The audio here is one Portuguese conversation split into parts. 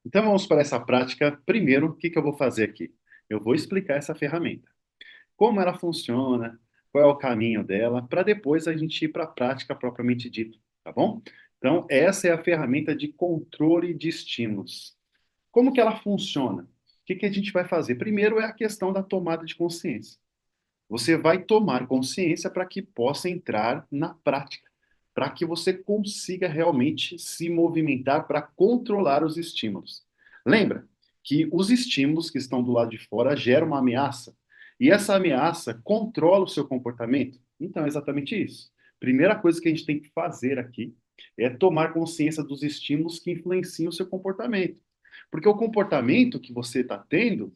Então vamos para essa prática. Primeiro, o que que eu vou fazer aqui? Eu vou explicar essa ferramenta, como ela funciona, qual é o caminho dela, para depois a gente ir para a prática propriamente dita, tá bom? Então, essa é a ferramenta de controle de estímulos. Como que ela funciona? O que que a gente vai fazer? Primeiro é a questão da tomada de consciência. Você vai tomar consciência para que possa entrar na prática, para que você consiga realmente se movimentar para controlar os estímulos. Lembra que os estímulos que estão do lado de fora geram uma ameaça, e essa ameaça controla o seu comportamento? Então, é exatamente isso. Primeira coisa que a gente tem que fazer aqui é tomar consciência dos estímulos que influenciam o seu comportamento. Porque o comportamento que você está tendo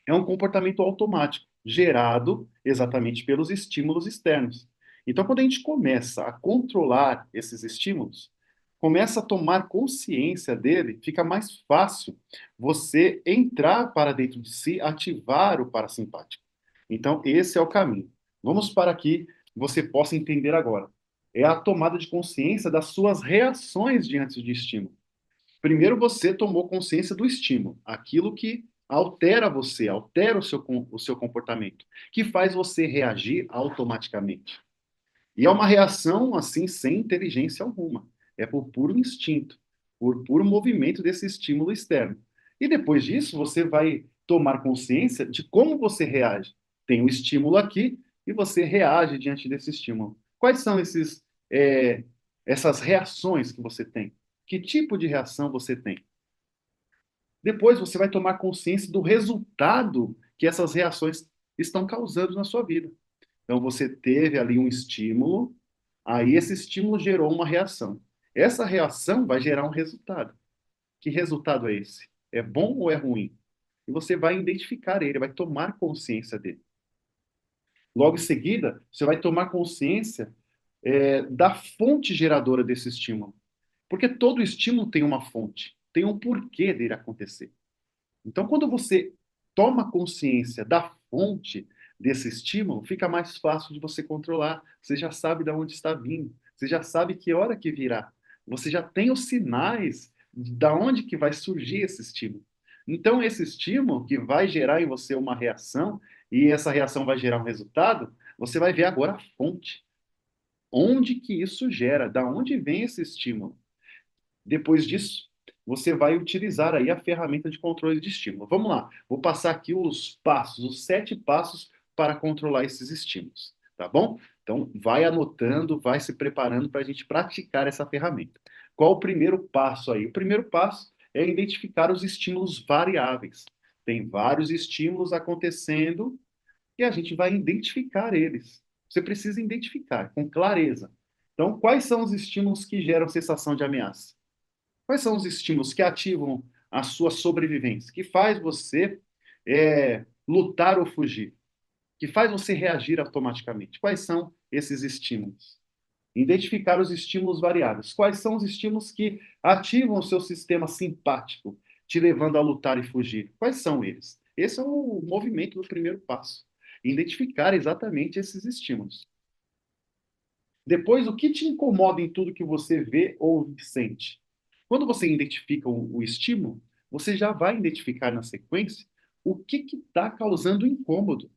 é um comportamento automático, gerado exatamente pelos estímulos externos. Então, quando a gente começa a controlar esses estímulos, começa a tomar consciência dele, fica mais fácil você entrar para dentro de si, ativar o parasimpático. Então, esse é o caminho. Vamos para que você possa entender agora. É a tomada de consciência das suas reações diante de estímulo. Primeiro você tomou consciência do estímulo, aquilo que altera você, altera o seu comportamento, que faz você reagir automaticamente. E é uma reação assim sem inteligência alguma. É por puro instinto, por puro movimento desse estímulo externo. E depois disso, você vai tomar consciência de como você reage. Tem um estímulo aqui e você reage diante desse estímulo. Quais são essas reações que você tem? Que tipo de reação você tem? Depois você vai tomar consciência do resultado que essas reações estão causando na sua vida. Então você teve ali um estímulo, aí esse estímulo gerou uma reação. Essa reação vai gerar um resultado. Que resultado é esse? É bom ou é ruim? E você vai identificar ele, vai tomar consciência dele. Logo em seguida, você vai tomar consciência da fonte geradora desse estímulo. Porque todo estímulo tem uma fonte, tem um porquê dele acontecer. Então, quando você toma consciência da fonte desse estímulo, fica mais fácil de você controlar. Você já sabe de onde está vindo, você já sabe que hora que virá. Você já tem os sinais de onde que vai surgir esse estímulo. Então, esse estímulo que vai gerar em você uma reação, e essa reação vai gerar um resultado, você vai ver agora a fonte. Onde que isso gera? Da onde vem esse estímulo? Depois disso, você vai utilizar aí a ferramenta de controle de estímulo. Vamos lá, vou passar aqui os passos, os 7 passos para controlar esses estímulos, tá bom? Então, vai anotando, vai se preparando para a gente praticar essa ferramenta. Qual o primeiro passo aí? O primeiro passo é identificar os estímulos variáveis. Tem vários estímulos acontecendo e a gente vai identificar eles. Você precisa identificar com clareza. Então, quais são os estímulos que geram sensação de ameaça? Quais são os estímulos que ativam a sua sobrevivência, que faz você lutar ou fugir, que faz você reagir automaticamente? Quais são esses estímulos? Identificar os estímulos variáveis. Quais são os estímulos que ativam o seu sistema simpático, te levando a lutar e fugir? Quais são eles? Esse é o movimento do primeiro passo. Identificar exatamente esses estímulos. Depois, o que te incomoda em tudo que você vê ou sente? Quando você identifica o estímulo, você já vai identificar na sequência o que está causando incômodo.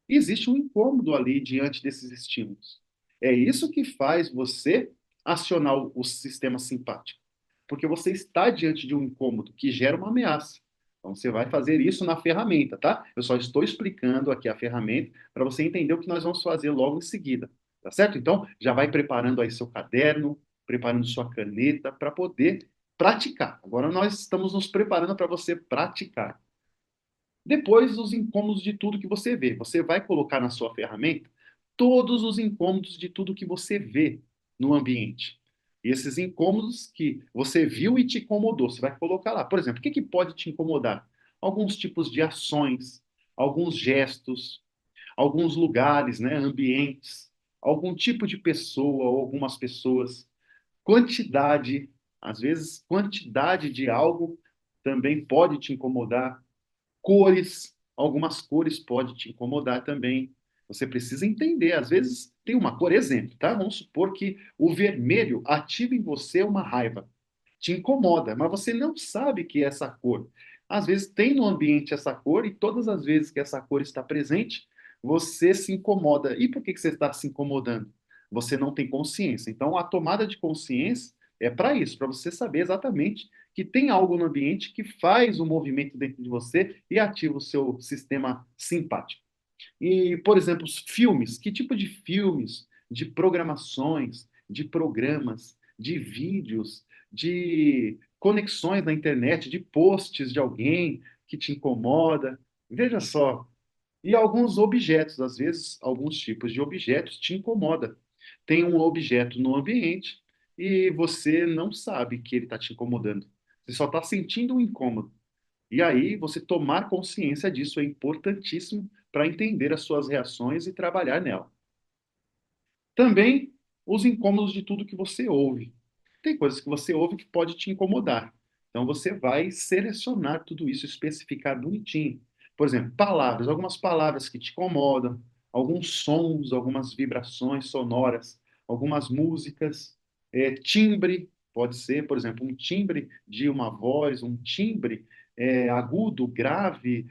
E existe um incômodo ali diante desses estímulos. É isso que faz você acionar o sistema simpático. Porque você está diante de um incômodo que gera uma ameaça. Então, você vai fazer isso na ferramenta, tá? Eu só estou explicando aqui a ferramenta para você entender o que nós vamos fazer logo em seguida. Tá certo? Então, já vai preparando aí seu caderno, preparando sua caneta para poder praticar. Agora nós estamos nos preparando para você praticar. Depois, os incômodos de tudo que você vê. Você vai colocar na sua ferramenta todos os incômodos de tudo que você vê no ambiente. E esses incômodos que você viu e te incomodou, você vai colocar lá. Por exemplo, o que que pode te incomodar? Alguns tipos de ações, alguns gestos, alguns lugares, né, ambientes, algum tipo de pessoa ou algumas pessoas, quantidade, às vezes quantidade de algo também pode te incomodar. Cores, algumas cores podem te incomodar também. Você precisa entender, às vezes tem uma cor, exemplo, tá? Vamos supor que o vermelho ativa em você uma raiva. te incomoda, mas você não sabe que é essa cor. Às vezes tem no ambiente essa cor e todas as vezes que essa cor está presente, você se incomoda. E por que que você está se incomodando? Você não tem consciência. Então, a tomada de consciência é para isso, para você saber exatamente que tem algo no ambiente que faz um movimento dentro de você e ativa o seu sistema simpático. E, por exemplo, os filmes. Que tipo de filmes, de programações, de programas, de vídeos, de conexões na internet, de posts de alguém que te incomoda? Veja só. E alguns objetos, às vezes, alguns tipos de objetos te incomoda. Tem um objeto no ambiente e você não sabe que ele está te incomodando. Você só está sentindo um incômodo. E aí, você tomar consciência disso é importantíssimo para entender as suas reações e trabalhar nela. Também os incômodos de tudo que você ouve. Tem coisas que você ouve que pode te incomodar. Então você vai selecionar tudo isso, especificar bonitinho. Por exemplo, palavras, algumas palavras que te incomodam, alguns sons, algumas vibrações sonoras, algumas músicas, timbre, pode ser, por exemplo, um timbre de uma voz, um timbre agudo, grave,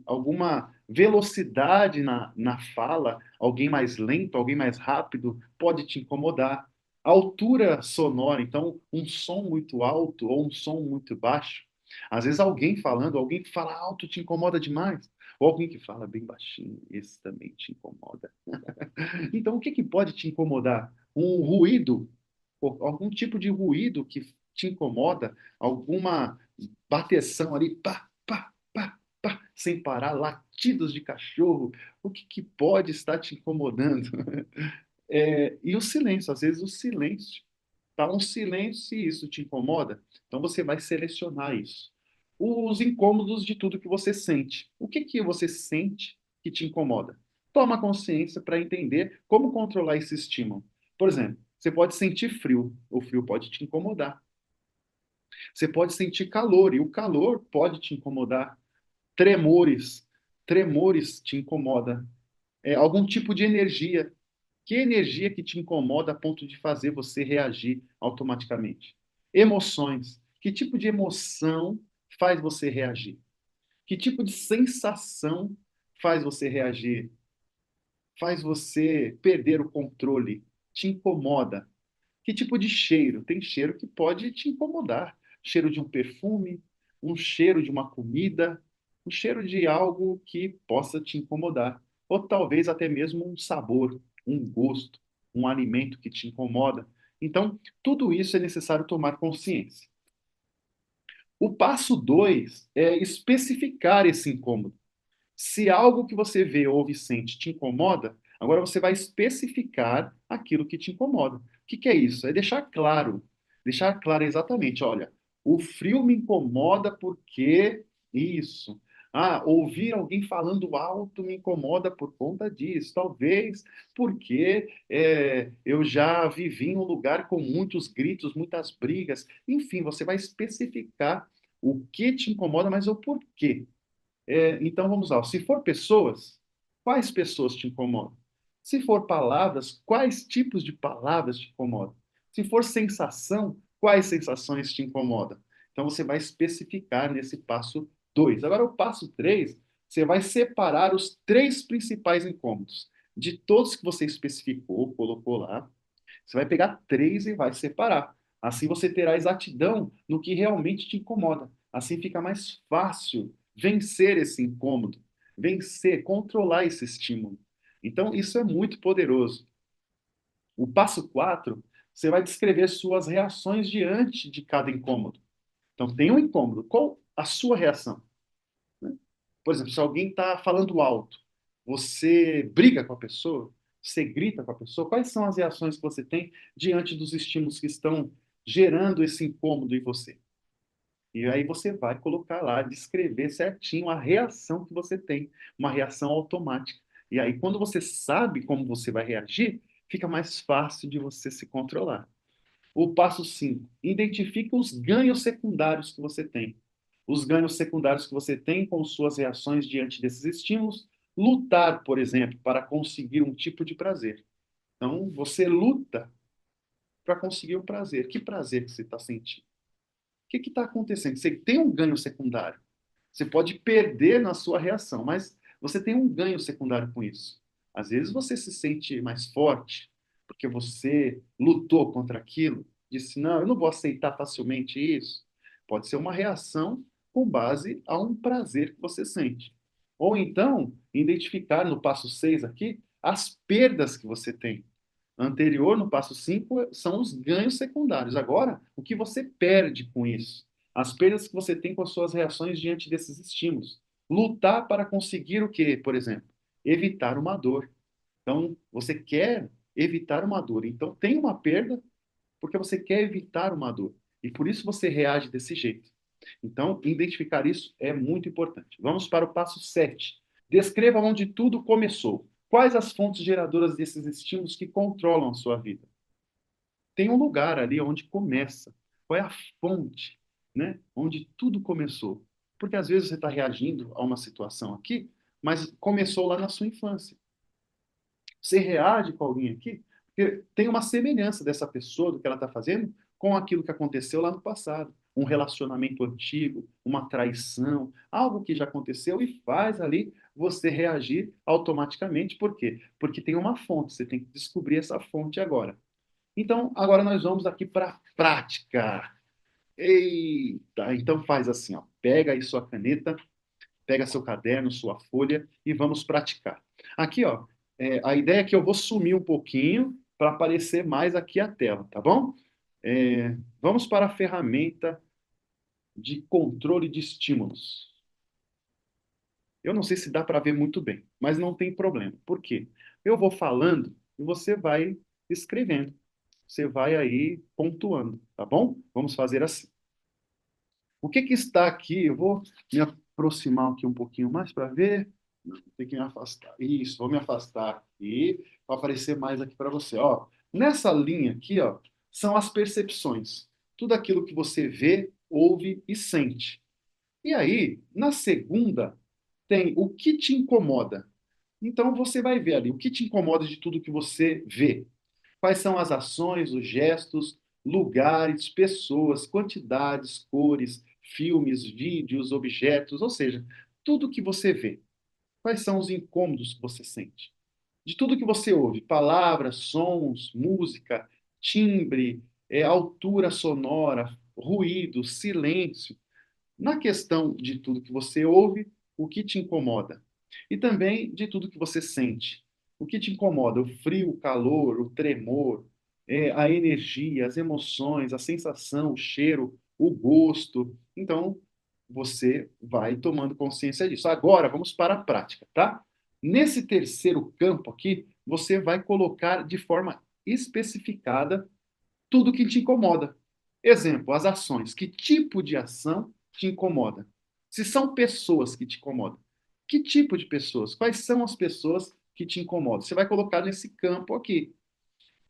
alguma velocidade na fala, alguém mais lento, alguém mais rápido, pode te incomodar. A altura sonora, então, um som muito alto ou um som muito baixo. Às vezes alguém falando, alguém que fala alto te incomoda demais. Ou alguém que fala bem baixinho, esse também te incomoda. Então, o que que pode te incomodar? Um ruído, algum tipo de ruído que te incomoda, alguma bateção ali, pá, pá, pá, pá, sem parar, latidos de cachorro. O que que pode estar te incomodando? E o silêncio, às vezes o silêncio. Tá um silêncio se isso te incomoda, então você vai selecionar isso. Os incômodos de tudo que você sente. O que que você sente que te incomoda? Toma consciência para entender como controlar esse estímulo. Por exemplo, você pode sentir frio, o frio pode te incomodar. Você pode sentir calor, e o calor pode te incomodar. Tremores, tremores te incomoda. Algum tipo de energia. Que energia que te incomoda a ponto de fazer você reagir automaticamente? Emoções. Que tipo de emoção faz você reagir? Que tipo de sensação faz você reagir? Faz você perder o controle? Te incomoda? Que tipo de cheiro? Tem cheiro que pode te incomodar. Cheiro de um perfume, um cheiro de uma comida, um cheiro de algo que possa te incomodar. Ou talvez até mesmo um sabor, um gosto, um alimento que te incomoda. Então, tudo isso é necessário tomar consciência. O passo 2 é especificar esse incômodo. Se algo que você vê, ouve e sente te incomoda, agora você vai especificar aquilo que te incomoda. O que que é isso? É deixar claro exatamente, olha, o frio me incomoda porque isso. Ah, ouvir alguém falando alto me incomoda por conta disso. Talvez porque eu já vivi em um lugar com muitos gritos, muitas brigas. Enfim, você vai especificar o que te incomoda, mas o porquê. Então vamos lá. Se for pessoas, quais pessoas te incomodam? Se for palavras, quais tipos de palavras te incomodam? Se for sensação, quais sensações te incomodam? Então você vai especificar nesse passo 2. Agora, o passo 3, você vai separar os três principais incômodos. De todos que você especificou, colocou lá, você vai pegar três e vai separar. Assim você terá exatidão no que realmente te incomoda. Assim fica mais fácil vencer esse incômodo, vencer, controlar esse estímulo. Então, isso é muito poderoso. O passo 4, você vai descrever suas reações diante de cada incômodo. Então, tem um incômodo. Qual a sua reação? Né? Por exemplo, se alguém está falando alto, você briga com a pessoa, você grita com a pessoa, quais são as reações que você tem diante dos estímulos que estão gerando esse incômodo em você? E aí você vai colocar lá, descrever certinho a reação que você tem, uma reação automática. E aí, quando você sabe como você vai reagir, fica mais fácil de você se controlar. O passo 5: identifique os ganhos secundários que você tem. Os ganhos secundários que você tem com suas reações diante desses estímulos. Lutar, por exemplo, para conseguir um tipo de prazer. Então, você luta para conseguir o prazer. Que prazer que você está sentindo? que está acontecendo? Você tem um ganho secundário. Você pode perder na sua reação, mas você tem um ganho secundário com isso. Às vezes você se sente mais forte porque você lutou contra aquilo, disse, não, eu não vou aceitar facilmente isso. Pode ser uma reação com base a um prazer que você sente. Ou então, identificar no passo 6 aqui as perdas que você tem. Anterior, no passo 5 são os ganhos secundários. Agora, o que você perde com isso? As perdas que você tem com as suas reações diante desses estímulos. Lutar para conseguir o quê, por exemplo? Evitar uma dor. Então, você quer evitar uma dor. Então, tem uma perda porque você quer evitar uma dor. E por isso você reage desse jeito. Então, identificar isso é muito importante. Vamos para o passo 7. Descreva onde tudo começou. Quais as fontes geradoras desses estímulos que controlam a sua vida? Tem um lugar ali onde começa. Qual é a fonte, né? Onde tudo começou. Porque às vezes você está reagindo a uma situação aqui, mas começou lá na sua infância. Você reage com alguém aqui, porque tem uma semelhança dessa pessoa, do que ela está fazendo, com aquilo que aconteceu lá no passado. Um relacionamento antigo, uma traição, algo que já aconteceu e faz ali você reagir automaticamente. Por quê? Porque tem uma fonte, você tem que descobrir essa fonte agora. Então, agora nós vamos aqui para a prática. Eita, então faz assim, ó. Pega aí sua caneta, pega seu caderno, sua folha e vamos praticar. Aqui, ó, a ideia é que eu vou sumir um pouquinho para aparecer mais aqui a tela, tá bom? Vamos para a ferramenta de controle de estímulos. Eu não sei se dá para ver muito bem, mas não tem problema. Por quê? Eu vou falando e você vai escrevendo. Você vai aí pontuando, tá bom? Vamos fazer assim. O que que está aqui? Eu vou me aproximar aqui um pouquinho mais para ver. Tem que me afastar. Isso, vou me afastar aqui para aparecer mais aqui para você. Ó, nessa linha aqui, ó, são as percepções. Tudo aquilo que você vê, ouve e sente. E aí, na segunda, tem o que te incomoda. Então você vai ver ali o que te incomoda de tudo que você vê. Quais são as ações, os gestos, lugares, pessoas, quantidades, cores, filmes, vídeos, objetos, ou seja, tudo que você vê. Quais são os incômodos que você sente? De tudo que você ouve, palavras, sons, música, timbre, altura sonora, ruído, silêncio. Na questão de tudo que você ouve, o que te incomoda? E também de tudo que você sente. O que te incomoda? O frio, o calor, o tremor, a energia, as emoções, a sensação, o cheiro, o gosto. Então, você vai tomando consciência disso. Agora, vamos para a prática, tá? Nesse terceiro campo aqui, você vai colocar de forma especificada tudo que te incomoda. Exemplo, as ações. Que tipo de ação te incomoda? Se são pessoas que te incomodam, que tipo de pessoas? Quais são as pessoas que te incomodam? Você vai colocar nesse campo aqui.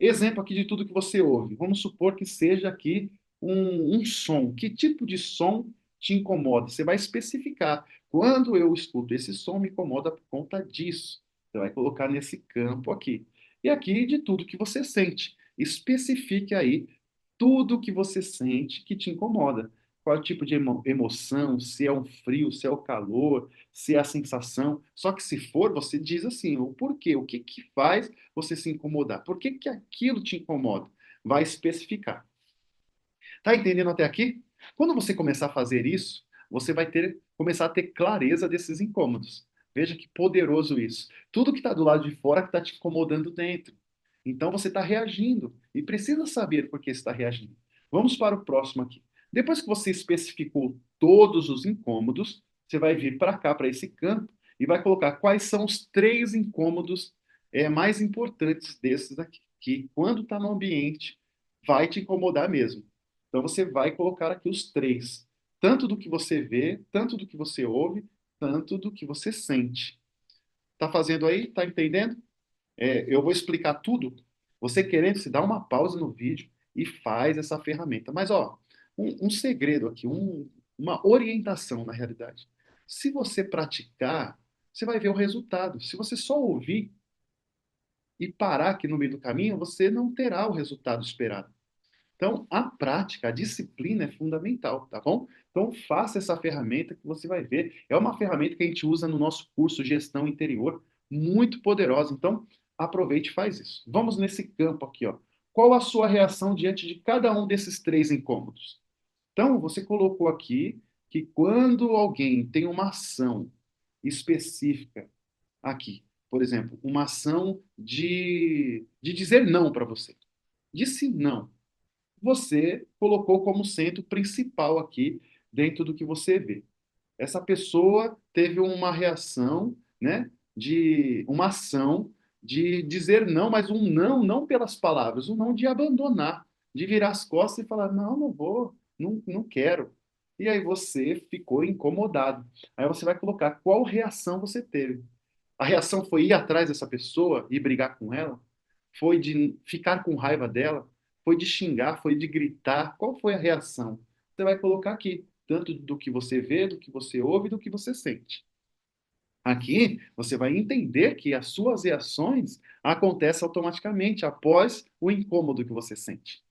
Exemplo aqui de tudo que você ouve. Vamos supor que seja aqui um som. Que tipo de som te incomoda? Você vai especificar. Quando eu escuto esse som, me incomoda por conta disso. Você vai colocar nesse campo aqui. E aqui de tudo que você sente. Especifique aí tudo que você sente que te incomoda. Qual é o tipo de emoção, se é um frio, se é o calor, se é a sensação. Só que se for, você diz assim, o porquê, o que que faz você se incomodar? Por que que aquilo te incomoda? Vai especificar. Tá entendendo até aqui? Quando você começar a fazer isso, você vai começar a ter clareza desses incômodos. Veja que poderoso isso. Tudo que está do lado de fora que está te incomodando dentro. Então você está reagindo e precisa saber por que está reagindo. Vamos para o próximo aqui. Depois que você especificou todos os incômodos, você vai vir para cá, para esse campo, e vai colocar quais são os três incômodos mais importantes desses aqui, que quando está no ambiente vai te incomodar mesmo. Então você vai colocar aqui os três, tanto do que você vê, tanto do que você ouve, tanto do que você sente. Tá fazendo aí? Tá entendendo? Eu vou explicar tudo. Você querendo, se dá uma pausa no vídeo e faz essa ferramenta. Mas ó, um segredo aqui, uma orientação na realidade. Se você praticar, você vai ver o resultado. Se você só ouvir e parar aqui no meio do caminho, você não terá o resultado esperado. Então, a prática, a disciplina é fundamental, tá bom? Então, faça essa ferramenta que você vai ver. É uma ferramenta que a gente usa no nosso curso Gestão Interior, muito poderosa. Então, aproveite e faz isso. Vamos nesse campo aqui, ó. Qual a sua reação diante de cada um desses três incômodos? Então, você colocou aqui que quando alguém tem uma ação específica aqui, por exemplo, uma ação de dizer não para você. Disse não, você colocou como centro principal aqui dentro do que você vê. Essa pessoa teve uma reação, né, de uma ação de dizer não, mas um não, não pelas palavras, um não de abandonar, de virar as costas e falar, não, não vou, não, não quero. E aí você ficou incomodado. Aí você vai colocar qual reação você teve. A reação foi ir atrás dessa pessoa e brigar com ela? Foi de ficar com raiva dela? Foi de xingar? Foi de gritar? Qual foi a reação? Você vai colocar aqui, tanto do que você vê, do que você ouve, do que você sente. Aqui, você vai entender que as suas reações acontecem automaticamente após o incômodo que você sente.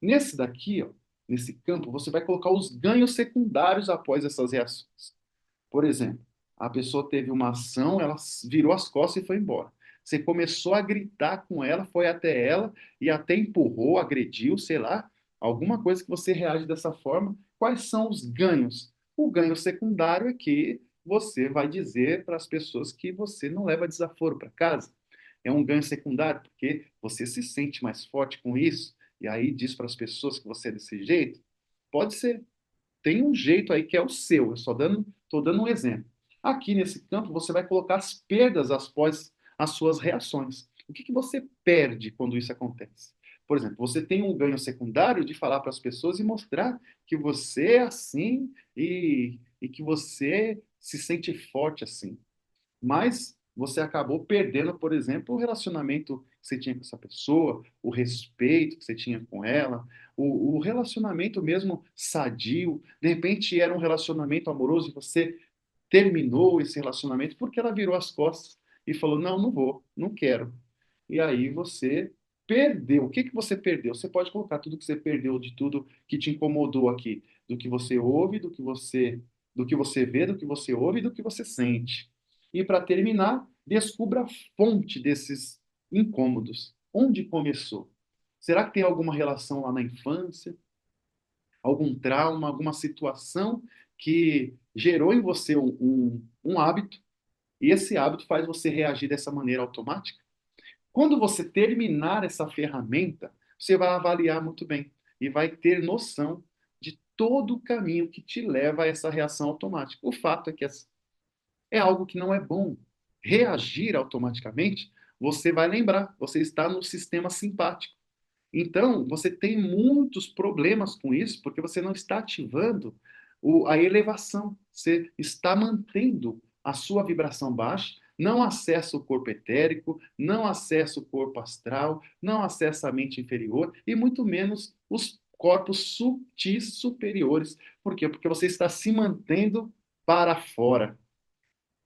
Nesse daqui, ó, nesse campo, você vai colocar os ganhos secundários após essas reações. Por exemplo, a pessoa teve uma ação, ela virou as costas e foi embora. Você começou a gritar com ela, foi até ela e até empurrou, agrediu, sei lá, alguma coisa que você reage dessa forma. Quais são os ganhos? O ganho secundário é que você vai dizer para as pessoas que você não leva desaforo para casa. É um ganho secundário porque você se sente mais forte com isso e aí diz para as pessoas que você é desse jeito. Pode ser, tem um jeito aí que é o seu. Eu só estou dando um exemplo. Aqui nesse campo, você vai colocar as perdas após as suas reações. O que você perde quando isso acontece? Por exemplo, você tem um ganho secundário de falar para as pessoas e mostrar que você é assim e que você se sente forte assim. Mas você acabou perdendo, por exemplo, o relacionamento que você tinha com essa pessoa, o respeito que você tinha com ela, o relacionamento mesmo sadio. De repente era um relacionamento amoroso e você terminou esse relacionamento porque ela virou as costas e falou: Não, não vou, não quero. E aí você perdeu. O que que você perdeu? Você pode colocar tudo que você perdeu de tudo que te incomodou aqui, do que você ouve, do que você vê, do que você ouve e do que você sente. E para terminar, descubra a fonte desses incômodos. Onde começou? Será que tem alguma relação lá na infância? Algum trauma, alguma situação que gerou em você um hábito, e esse hábito faz você reagir dessa maneira automática? Quando você terminar essa ferramenta, você vai avaliar muito bem e vai ter noção de todo o caminho que te leva a essa reação automática. O fato é que é algo que não é bom. Reagir automaticamente, você vai lembrar, você está no sistema simpático. Então, você tem muitos problemas com isso, porque você não está ativando a elevação. Você está mantendo a sua vibração baixa, não acessa o corpo etérico, não acessa o corpo astral, não acessa a mente inferior e muito menos os corpos sutis superiores. Por quê? Porque você está se mantendo para fora.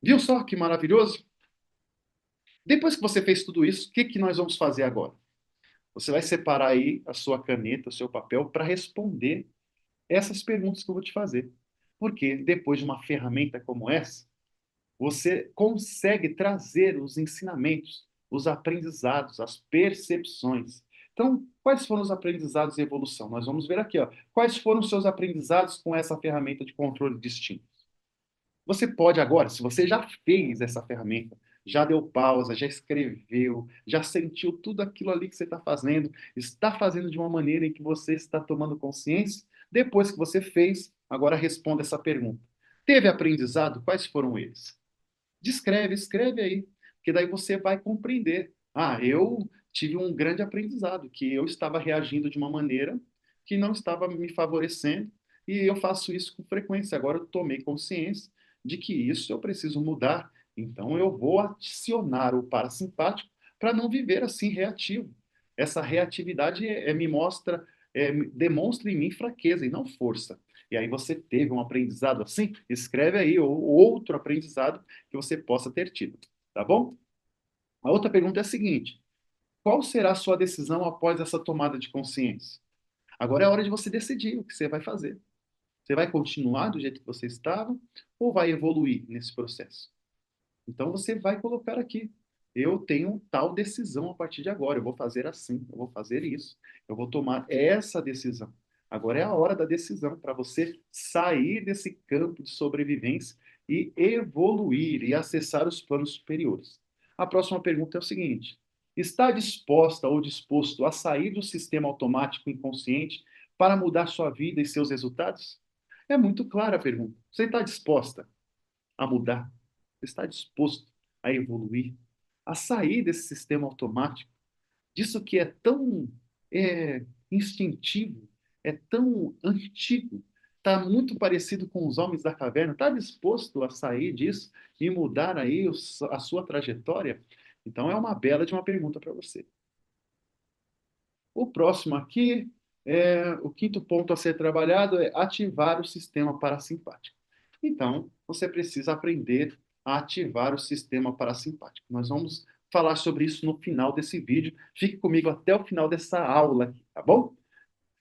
Viu só que maravilhoso? Depois que você fez tudo isso, o que que nós vamos fazer agora? Você vai separar aí a sua caneta, o seu papel, para responder essas perguntas que eu vou te fazer. Porque depois de uma ferramenta como essa, você consegue trazer os ensinamentos, os aprendizados, as percepções. Então, quais foram os aprendizados e evolução? Nós vamos ver aqui, ó. Quais foram os seus aprendizados com essa ferramenta de controle de instinto? Você pode agora, se você já fez essa ferramenta, já deu pausa, já escreveu, já sentiu tudo aquilo ali que você está fazendo de uma maneira em que você está tomando consciência, depois que você fez, agora responda essa pergunta. Teve aprendizado? Quais foram eles? Descreve, escreve aí, porque daí você vai compreender. Ah, eu tive um grande aprendizado, que eu estava reagindo de uma maneira que não estava me favorecendo, e eu faço isso com frequência. Agora eu tomei consciência de que isso eu preciso mudar. Então eu vou acionar o parasimpático para não viver assim reativo. Essa reatividade me mostra, demonstra em mim fraqueza e não força. E aí você teve um aprendizado assim, escreve aí ou outro aprendizado que você possa ter tido, tá bom? A outra pergunta é a seguinte: qual será a sua decisão após essa tomada de consciência? Agora é a hora de você decidir o que você vai fazer. Você vai continuar do jeito que você estava ou vai evoluir nesse processo? Então você vai colocar aqui. Eu tenho tal decisão a partir de agora. Eu vou fazer assim, eu vou fazer isso. Eu vou tomar essa decisão. Agora é a hora da decisão para você sair desse campo de sobrevivência e evoluir e acessar os planos superiores. A próxima pergunta é o seguinte: está disposta ou disposto a sair do sistema automático inconsciente para mudar sua vida e seus resultados? É muito clara a pergunta. Você está disposta a mudar? Você está disposto a evoluir, a sair desse sistema automático, disso que é tão instintivo, é tão antigo, está muito parecido com os homens da caverna? Está disposto a sair disso e mudar aí a sua trajetória? Então é uma bela de uma pergunta para você. O próximo aqui, o quinto ponto a ser trabalhado é ativar o sistema parasimpático. Então, você precisa aprender a ativar o sistema parasimpático. Nós vamos falar sobre isso no final desse vídeo. Fique comigo até o final dessa aula aqui, tá bom?